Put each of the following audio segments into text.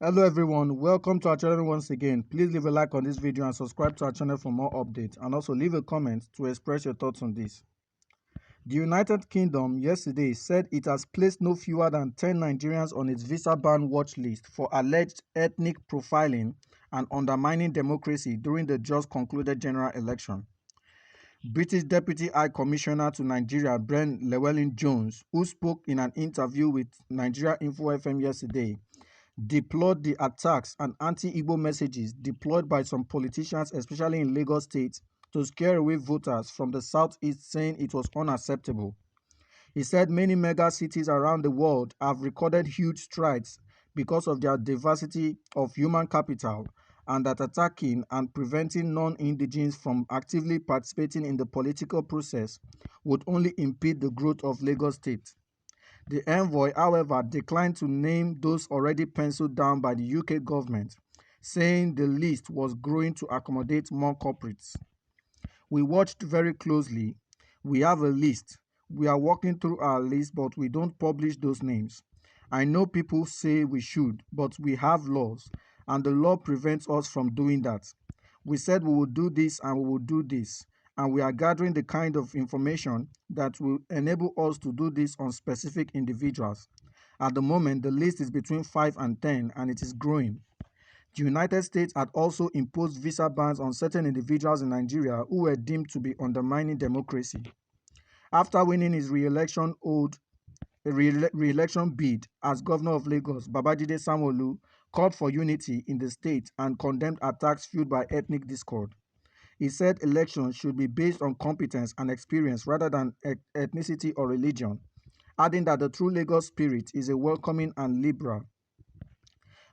Hello everyone, welcome to our channel once again. Please leave a like on this video and subscribe to our channel for more updates, and also leave a comment to express your thoughts on this. The United Kingdom yesterday said it has placed no fewer than 10 Nigerians on its visa ban watch list for alleged ethnic profiling and undermining democracy during the just concluded general election. British Deputy High Commissioner to Nigeria Brent Llewellyn-Jones, who spoke in an interview with Nigeria Info FM yesterday, deplored the attacks and anti-Igbo messages deployed by some politicians, especially in Lagos State, to scare away voters from the southeast, saying it was unacceptable. He said many mega cities around the world have recorded huge strides because of their diversity of human capital, and that attacking and preventing non-indigenes from actively participating in the political process would only impede the growth of Lagos State. The envoy, however, declined to name those already penciled down by the UK government, saying the list was growing to accommodate more corporates. We watched very closely. We have a list. We are working through our list, but we don't publish those names. I know people say we should, but we have laws, and the law prevents us from doing that. We said we would do this and we would do this, and we are gathering the kind of information that will enable us to do this on specific individuals. At the moment, the list is between 5 and 10, and it is growing. The United States had also imposed visa bans on certain individuals in Nigeria who were deemed to be undermining democracy. After winning his re-election bid as governor of Lagos, Babajide Sanwo-Olu called for unity in the state and condemned attacks fueled by ethnic discord. He said elections should be based on competence and experience rather than ethnicity or religion, adding that the true Lagos spirit is a welcoming and liberal.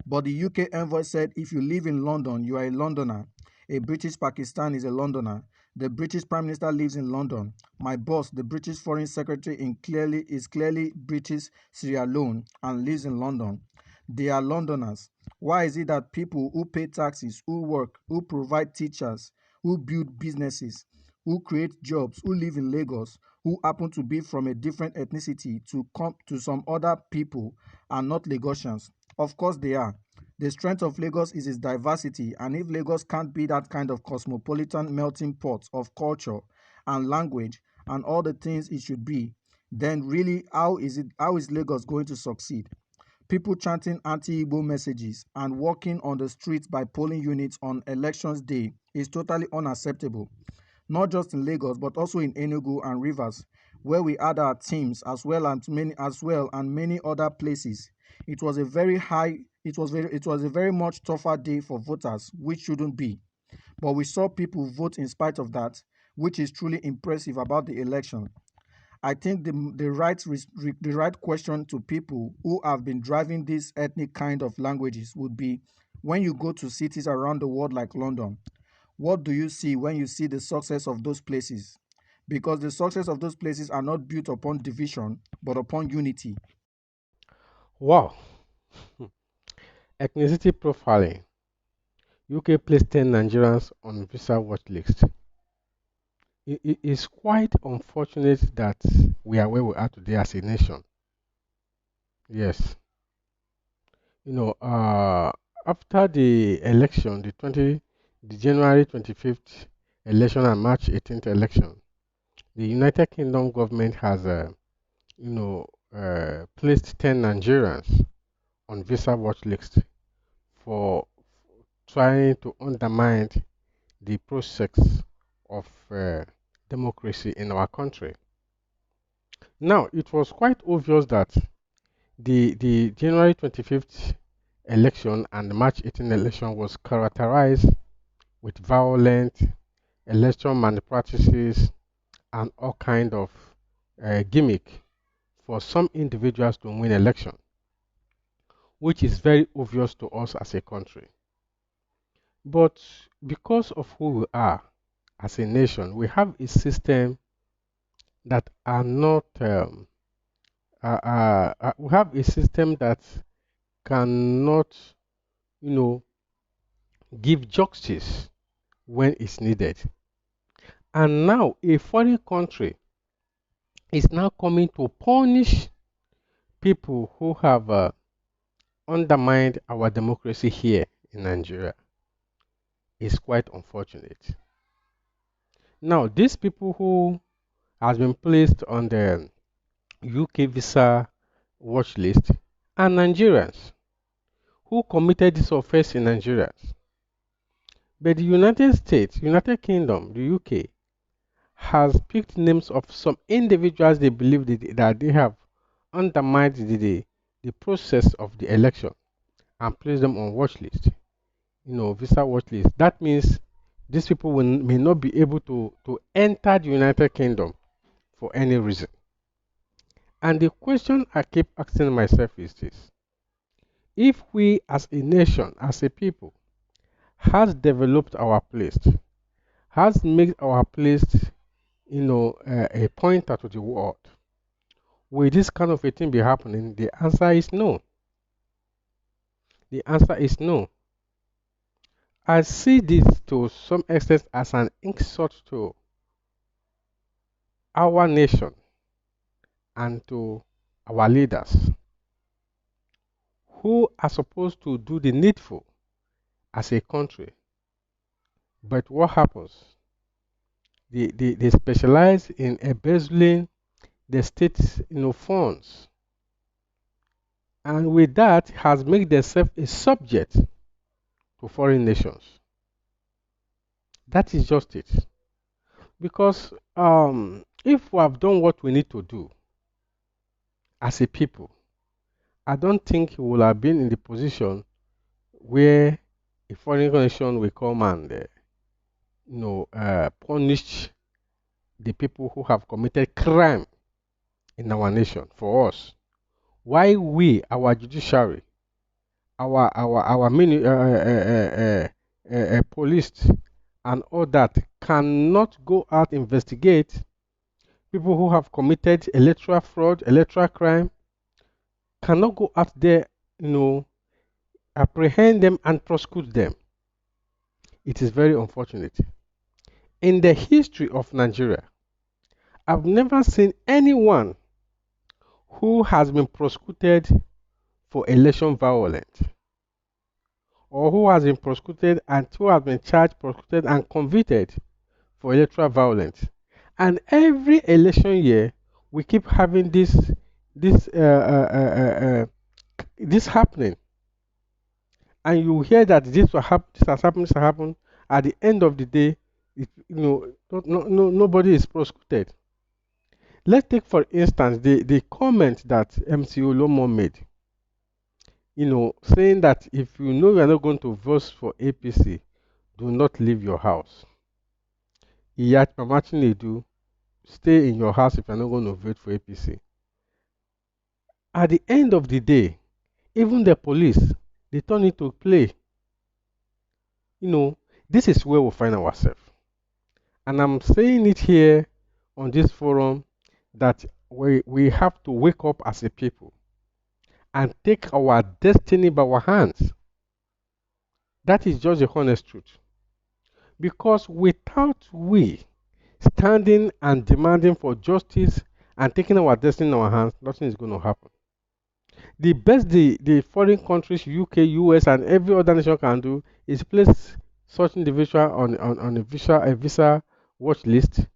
But the UK envoy said if you live in London, you are a Londoner. A British Pakistan is a Londoner. The British Prime Minister lives in London. My boss, the British Foreign Secretary, is clearly British Sierra Leone and lives in London. They are Londoners. Why is it that people who pay taxes, who work, who provide teachers, who build businesses, who create jobs, who live in Lagos, who happen to be from a different ethnicity to come to some other people are not Lagosians? Of course they are. The strength of Lagos is its diversity, and if Lagos can't be that kind of cosmopolitan melting pot of culture and language and all the things it should be, then really how is Lagos going to succeed? People chanting anti-Igbo messages and walking on the streets by polling units on elections day is totally unacceptable. Not just in Lagos, but also in Enugu and Rivers, where we had our teams as well and many other places. It was a very much tougher day for voters, which shouldn't be. But we saw people vote in spite of that, which is truly impressive about the election. I think the right question to people who have been driving these ethnic kind of languages would be, when you go to cities around the world like London, what do you see when you see the success of those places? Because the success of those places are not built upon division, but upon unity. Wow. Ethnicity profiling. UK placed 10 Nigerians on visa watch list. It is quite unfortunate that we are where we are today as a nation. Yes. You know, after the election, the January 25th election and March 18th election, the United Kingdom government has, placed 10 Nigerians on visa watch list for trying to undermine the process of democracy in our country. Now, it was quite obvious that the January 25th election and the March 18th election was characterized with violent election malpractices and all kind of gimmick for some individuals to win election, which is very obvious to us as a country. But because of who we are as a nation, we have a system that are not we have a system that cannot, you know, give justice when it's needed. And now a foreign country is now coming to punish people who have undermined our democracy here in Nigeria is quite unfortunate. Now, these people who has been placed on the UK visa watch list are Nigerians who committed this offense in Nigeria. But the United States, United Kingdom, the UK, has picked names of some individuals they believe that they have undermined the process of the election and placed them on watch list, visa watch list. That means these people may not be able to enter the United Kingdom for any reason. And the question I keep asking myself is this: if we as a nation, as a people, has developed our place, has made our place, a pointer to the world, will this kind of a thing be happening? The answer is no. The answer is no. I see this to some extent as an insult to our nation and to our leaders who are supposed to do the needful as a country. But what happens? They specialize in embezzling the state's funds, and with that has made themselves a subject to foreign nations. That is just it. Because if we have done what we need to do as a people, I don't think we will have been in the position where a foreign nation will come and punish the people who have committed crime in our nation for us. Why we, our judiciary, our police and all that cannot go out investigate people who have committed electoral fraud, electoral crime, cannot go out there, apprehend them and prosecute them. It is very unfortunate. In the history of Nigeria, I've never seen anyone who has been prosecuted for election violence or who has been prosecuted and who has been charged, prosecuted, and convicted for electoral violence. And every election year, we keep having this this happening, and you hear that this has happened, this has happened. At the end of the day, nobody is prosecuted. Let's take for instance the comment that MC Olomo made. Saying that if you know you are not going to vote for APC, do not leave your house. Iyat Mama Chinedu, stay in your house if you're not going to vote for APC. At the end of the day, even the police, they turn it to play. This is where we find ourselves. And I'm saying it here on this forum that we have to wake up as a people and take our destiny by our hands. That is just the honest truth. Because without we standing and demanding for justice and taking our destiny in our hands, nothing is going to happen. The best the foreign countries, UK, US, and every other nation can do is place such individual on a visa watch list,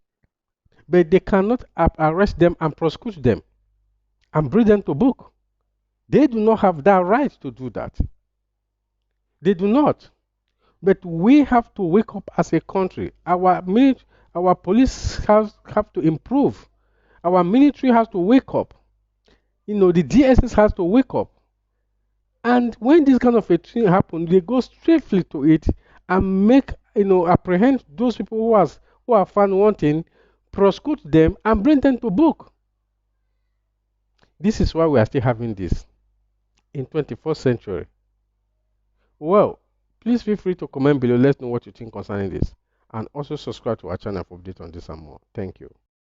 but they cannot arrest them and prosecute them and bring them to book. They do not have that right to do that. They do not. But we have to wake up as a country. Our police have to improve. Our military has to wake up. The DSS has to wake up. And when this kind of a thing happens, they go straight to it and apprehend those people who are found wanting, prosecute them, and bring them to book. This is why we are still having this in 21st century. Well, please feel free to comment below. Let's know what you think concerning this. And also subscribe to our channel for updates on this and more. Thank you.